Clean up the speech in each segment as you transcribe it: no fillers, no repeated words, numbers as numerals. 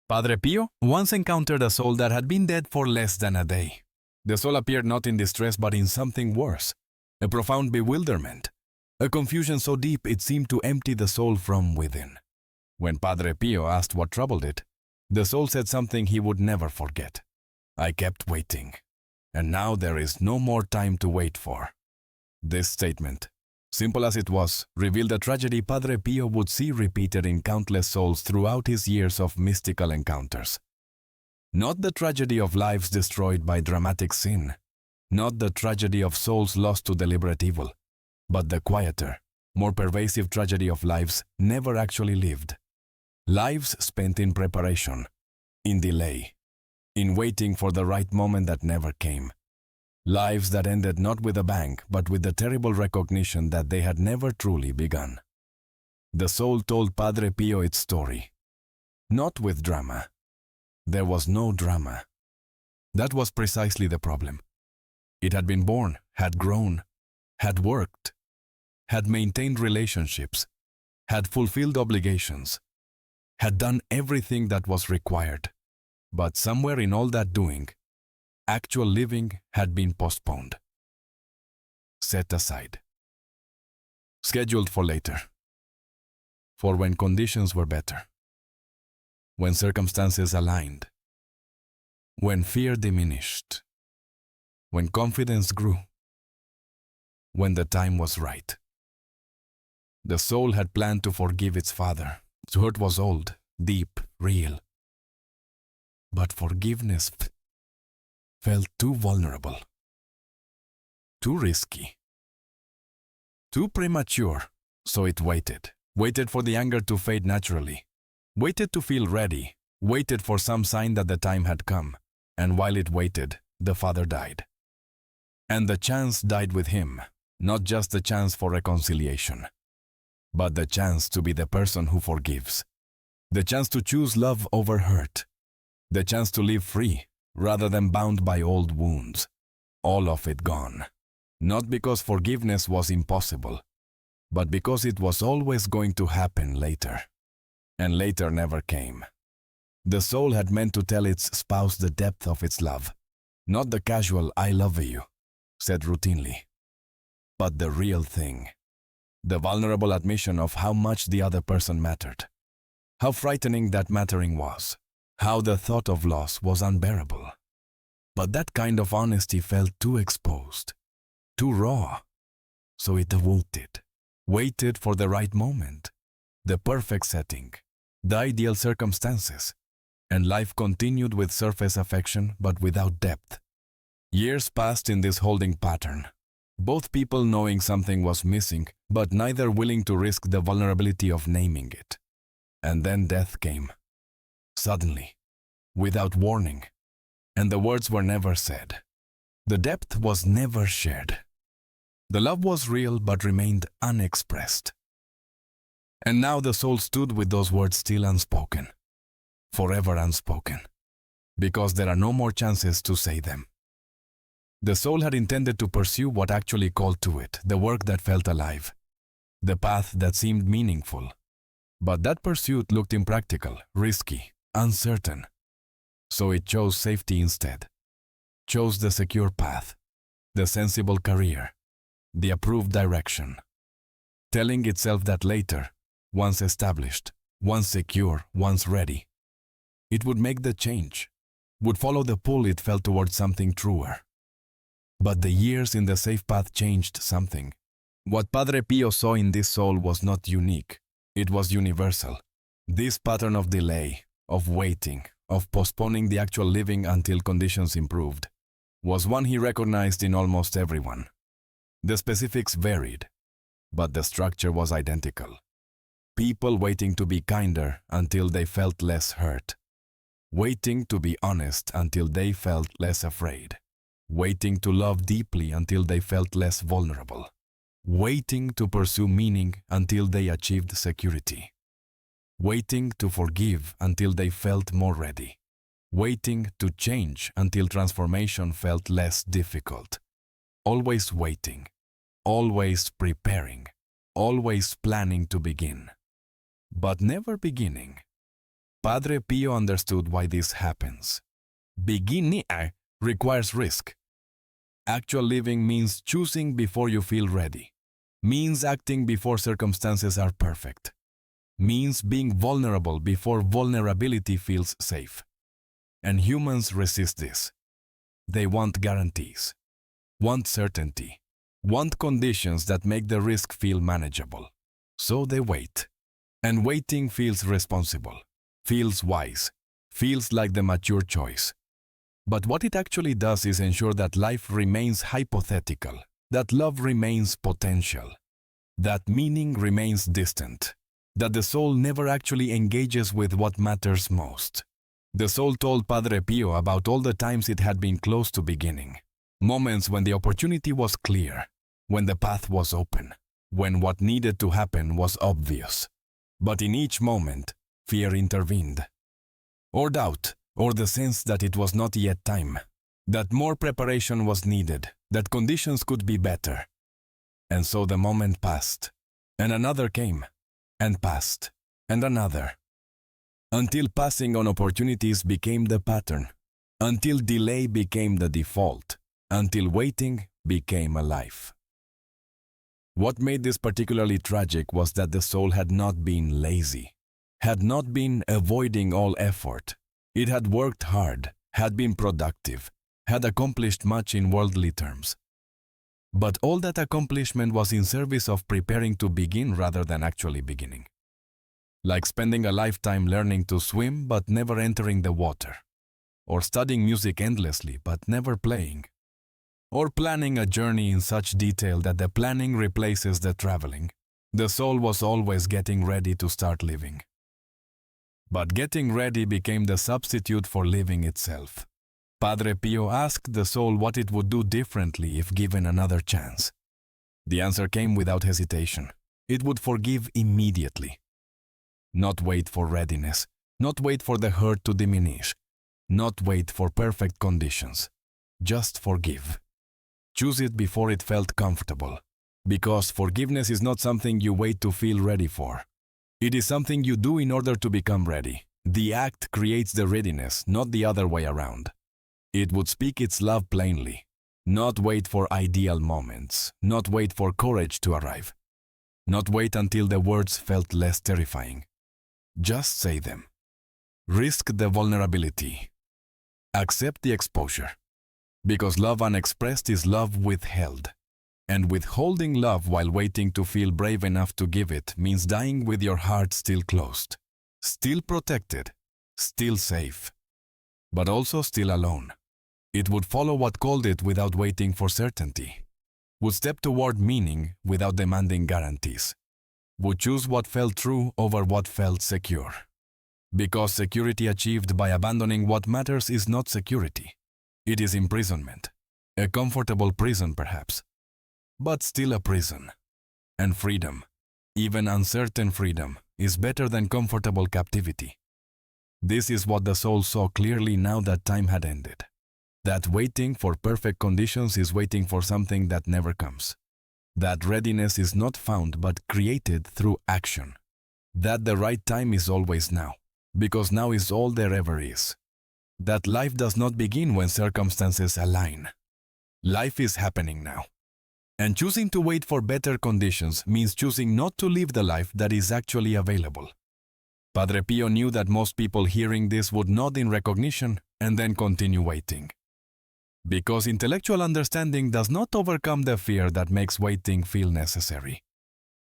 Padre Pio once encountered a soul that had been dead for less than a day. The soul appeared not in distress but in something worse, a profound bewilderment, a confusion so deep it seemed to empty the soul from within. When Padre Pio asked what troubled it, the soul said something he would never forget. "I kept waiting, and now there is no more time to wait for." This statement, simple as it was, revealed a tragedy Padre Pio would see repeated in countless souls throughout his years of mystical encounters. Not the tragedy of lives destroyed by dramatic sin, not the tragedy of souls lost to deliberate evil, but the quieter, more pervasive tragedy of lives never actually lived. Lives spent in preparation, in delay, in waiting for the right moment that never came. Lives that ended not with a bang, but with the terrible recognition that they had never truly begun. The soul told Padre Pio its story. Not with drama. There was no drama. That was precisely the problem. It had been born, had grown, had worked, had maintained relationships, had fulfilled obligations, had done everything that was required. But somewhere in all that doing, actual living had been postponed, set aside, scheduled for later, for when conditions were better, when circumstances aligned, when fear diminished, when confidence grew, when the time was right. The soul had planned to forgive its father. Its hurt was old, deep, real. But forgiveness felt too vulnerable, too risky, too premature, so it waited for the anger to fade naturally, waited to feel ready, waited for some sign that the time had come, and while it waited, the father died. And the chance died with him, not just the chance for reconciliation, but the chance to be the person who forgives, the chance to choose love over hurt, the chance to live free, rather than bound by old wounds. All of it gone. Not because forgiveness was impossible, but because it was always going to happen later. And later never came. The soul had meant to tell its spouse the depth of its love, not the casual "I love you" said routinely, but the real thing, the vulnerable admission of how much the other person mattered, how frightening that mattering was, how the thought of loss was unbearable. But that kind of honesty felt too exposed, too raw. So it waited for the right moment, the perfect setting, the ideal circumstances, and life continued with surface affection but without depth. Years passed in this holding pattern, both people knowing something was missing, but neither willing to risk the vulnerability of naming it. And then death came. Suddenly, without warning, and the words were never said. The depth was never shared. The love was real but remained unexpressed. And now the soul stood with those words still unspoken, forever unspoken, because there are no more chances to say them. The soul had intended to pursue what actually called to it, the work that felt alive, the path that seemed meaningful. But that pursuit looked impractical, risky, uncertain. So it chose safety instead, chose the secure path, the sensible career, the approved direction, telling itself that later, once established, once secure, once ready, it would make the change, would follow the pull it felt towards something truer. But the years in the safe path changed something. What Padre Pio saw in this soul was not unique, it was universal. This pattern of delay, of waiting, of postponing the actual living until conditions improved, was one he recognized in almost everyone. The specifics varied, but the structure was identical. People waiting to be kinder until they felt less hurt, waiting to be honest until they felt less afraid, waiting to love deeply until they felt less vulnerable, waiting to pursue meaning until they achieved security, waiting to forgive until they felt more ready, waiting to change until transformation felt less difficult. Always waiting, always preparing, always planning to begin, but never beginning. Padre Pio understood why this happens. Beginning requires risk. Actual living means choosing before you feel ready, means acting before circumstances are perfect, means being vulnerable before vulnerability feels safe. And humans resist this. They want guarantees, want certainty, want conditions that make the risk feel manageable. So they wait. And waiting feels responsible, feels wise, feels like the mature choice. But what it actually does is ensure that life remains hypothetical, that love remains potential, that meaning remains distant, that the soul never actually engages with what matters most. The soul told Padre Pio about all the times it had been close to beginning, moments when the opportunity was clear, when the path was open, when what needed to happen was obvious. But in each moment, fear intervened. Or doubt, or the sense that it was not yet time, that more preparation was needed, that conditions could be better. And so the moment passed, and another came, and passed, and another. Until passing on opportunities became the pattern, until delay became the default, until waiting became a life. What made this particularly tragic was that the soul had not been lazy, had not been avoiding all effort. It had worked hard, had been productive, had accomplished much in worldly terms. But all that accomplishment was in service of preparing to begin rather than actually beginning. Like spending a lifetime learning to swim but never entering the water, or studying music endlessly but never playing, or planning a journey in such detail that the planning replaces the traveling. The soul was always getting ready to start living. But getting ready became the substitute for living itself. Padre Pio asked the soul what it would do differently if given another chance. The answer came without hesitation. It would forgive immediately. Not wait for readiness, not wait for the hurt to diminish, not wait for perfect conditions. Just forgive. Choose it before it felt comfortable, because forgiveness is not something you wait to feel ready for. It is something you do in order to become ready. The act creates the readiness, not the other way around. It would speak its love plainly, not wait for ideal moments, not wait for courage to arrive, not wait until the words felt less terrifying. Just say them. Risk the vulnerability. Accept the exposure. Because love unexpressed is love withheld. And withholding love while waiting to feel brave enough to give it means dying with your heart still closed, still protected, still safe, but also still alone. It would follow what called it without waiting for certainty, would step toward meaning without demanding guarantees, would choose what felt true over what felt secure. Because security achieved by abandoning what matters is not security. It is imprisonment, a comfortable prison perhaps, but still a prison. And freedom, even uncertain freedom, is better than comfortable captivity. This is what the soul saw clearly now that time had ended. That waiting for perfect conditions is waiting for something that never comes. That readiness is not found but created through action. That the right time is always now, because now is all there ever is. That life does not begin when circumstances align. Life is happening now. And choosing to wait for better conditions means choosing not to live the life that is actually available. Padre Pio knew that most people hearing this would nod in recognition and then continue waiting. Because intellectual understanding does not overcome the fear that makes waiting feel necessary.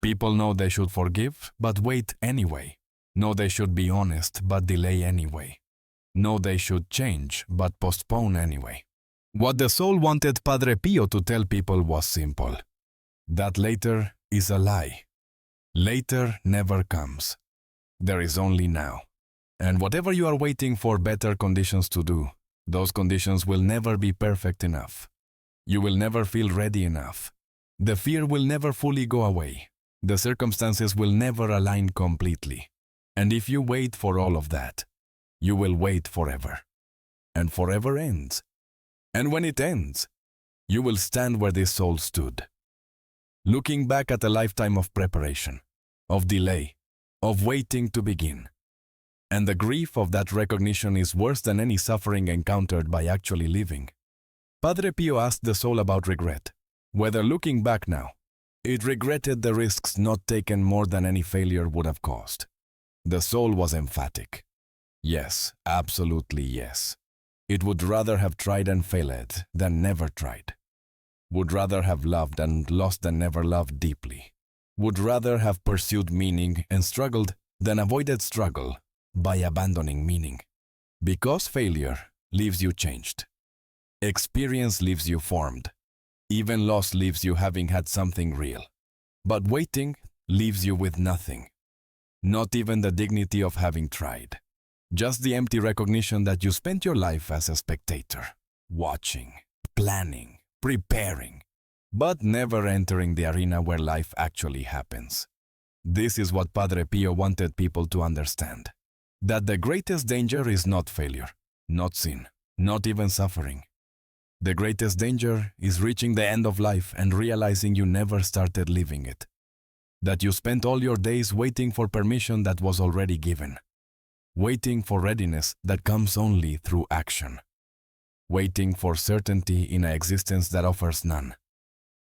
People know they should forgive, but wait anyway. Know they should be honest, but delay anyway. Know they should change, but postpone anyway. What the soul wanted Padre Pio to tell people was simple. That later is a lie. Later never comes. There is only now. And whatever you are waiting for better conditions to do, those conditions will never be perfect enough. You will never feel ready enough. The fear will never fully go away. The circumstances will never align completely. And if you wait for all of that, you will wait forever. And forever ends. And when it ends, you will stand where this soul stood, looking back at a lifetime of preparation, of delay, of waiting to begin. And the grief of that recognition is worse than any suffering encountered by actually living. Padre Pio asked the soul about regret, whether looking back now, it regretted the risks not taken more than any failure would have caused. The soul was emphatic. Yes, absolutely yes. It would rather have tried and failed than never tried. Would rather have loved and lost than never loved deeply. Would rather have pursued meaning and struggled than avoided struggle by abandoning meaning. Because failure leaves you changed. Experience leaves you formed. Even loss leaves you having had something real. But waiting leaves you with nothing. Not even the dignity of having tried. Just the empty recognition that you spent your life as a spectator, watching, planning, preparing, but never entering the arena where life actually happens. This is what Padre Pio wanted people to understand. That the greatest danger is not failure, not sin, not even suffering. The greatest danger is reaching the end of life and realizing you never started living it. That you spent all your days waiting for permission that was already given. Waiting for readiness that comes only through action. Waiting for certainty in an existence that offers none.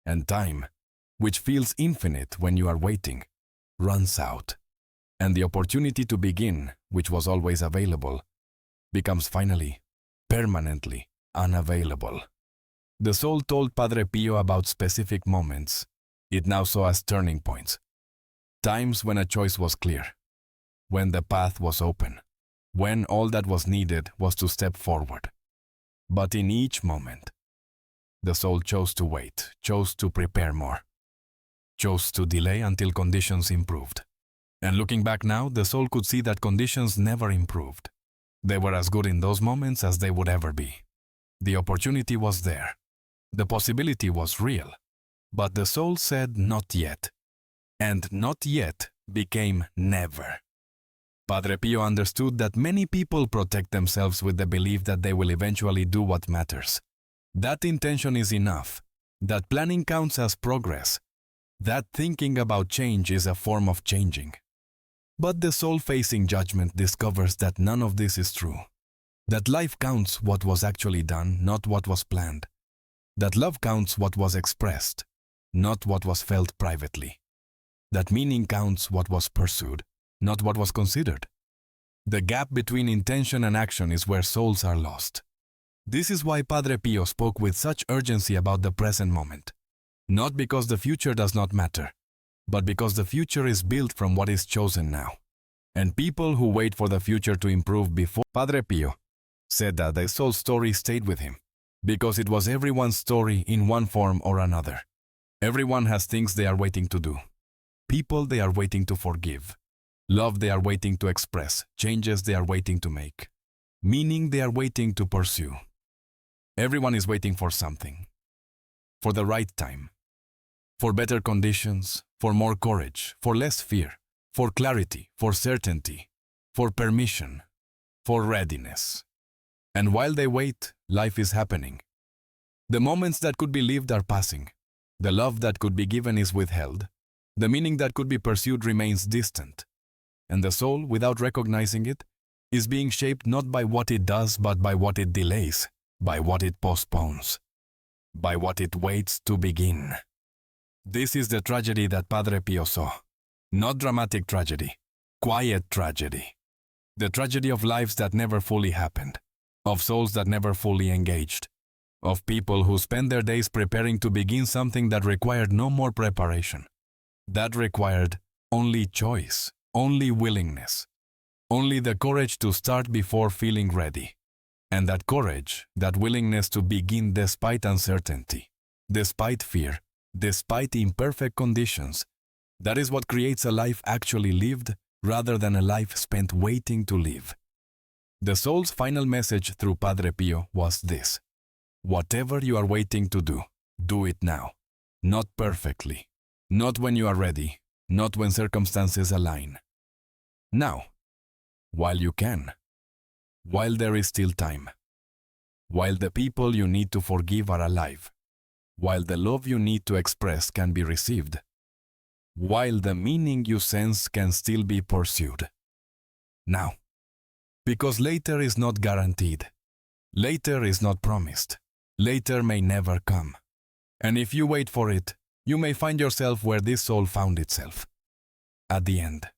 And time, which feels infinite when you are waiting, runs out. And the opportunity to begin, which was always available, becomes finally, permanently unavailable. The soul told Padre Pio about specific moments it now saw as turning points. Times when a choice was clear. When the path was open. When all that was needed was to step forward. But in each moment, the soul chose to wait, chose to prepare more, chose to delay until conditions improved. And looking back now, the soul could see that conditions never improved. They were as good in those moments as they would ever be. The opportunity was there. The possibility was real. But the soul said not yet. And not yet became never. Padre Pio understood that many people protect themselves with the belief that they will eventually do what matters. That intention is enough. That planning counts as progress. That thinking about change is a form of changing. But the soul facing judgment discovers that none of this is true. That life counts what was actually done, not what was planned. That love counts what was expressed, not what was felt privately. That meaning counts what was pursued, not what was considered. The gap between intention and action is where souls are lost. This is why Padre Pio spoke with such urgency about the present moment. Not because the future does not matter, but because the future is built from what is chosen now. And people who wait for the future to improve before Padre Pio said that the soul story stayed with him, because it was everyone's story in one form or another. Everyone has things they are waiting to do. People they are waiting to forgive. Love they are waiting to express. Changes they are waiting to make. Meaning they are waiting to pursue. Everyone is waiting for something. For the right time. For better conditions. For more courage. For less fear. For clarity. For certainty. For permission. For readiness. And while they wait, life is happening. The moments that could be lived are passing. The love that could be given is withheld. The meaning that could be pursued remains distant. And the soul, without recognizing it, is being shaped not by what it does, but by what it delays, by what it postpones, by what it waits to begin. This is the tragedy that Padre Pio saw. Not dramatic tragedy, quiet tragedy. The tragedy of lives that never fully happened, of souls that never fully engaged, of people who spent their days preparing to begin something that required no more preparation, that required only choice, only willingness, only the courage to start before feeling ready. And that courage, that willingness to begin despite uncertainty, despite fear, despite imperfect conditions, that is what creates a life actually lived rather than a life spent waiting to live. The soul's final message through Padre Pio was this: whatever you are waiting to do it now. Not perfectly, not when you are ready, not when circumstances align. Now, while you can, while there is still time, while the people you need to forgive are alive, while the love you need to express can be received, while the meaning you sense can still be pursued. Now. Because later is not guaranteed. Later is not promised. Later may never come. And if you wait for it, you may find yourself where this soul found itself, at the end.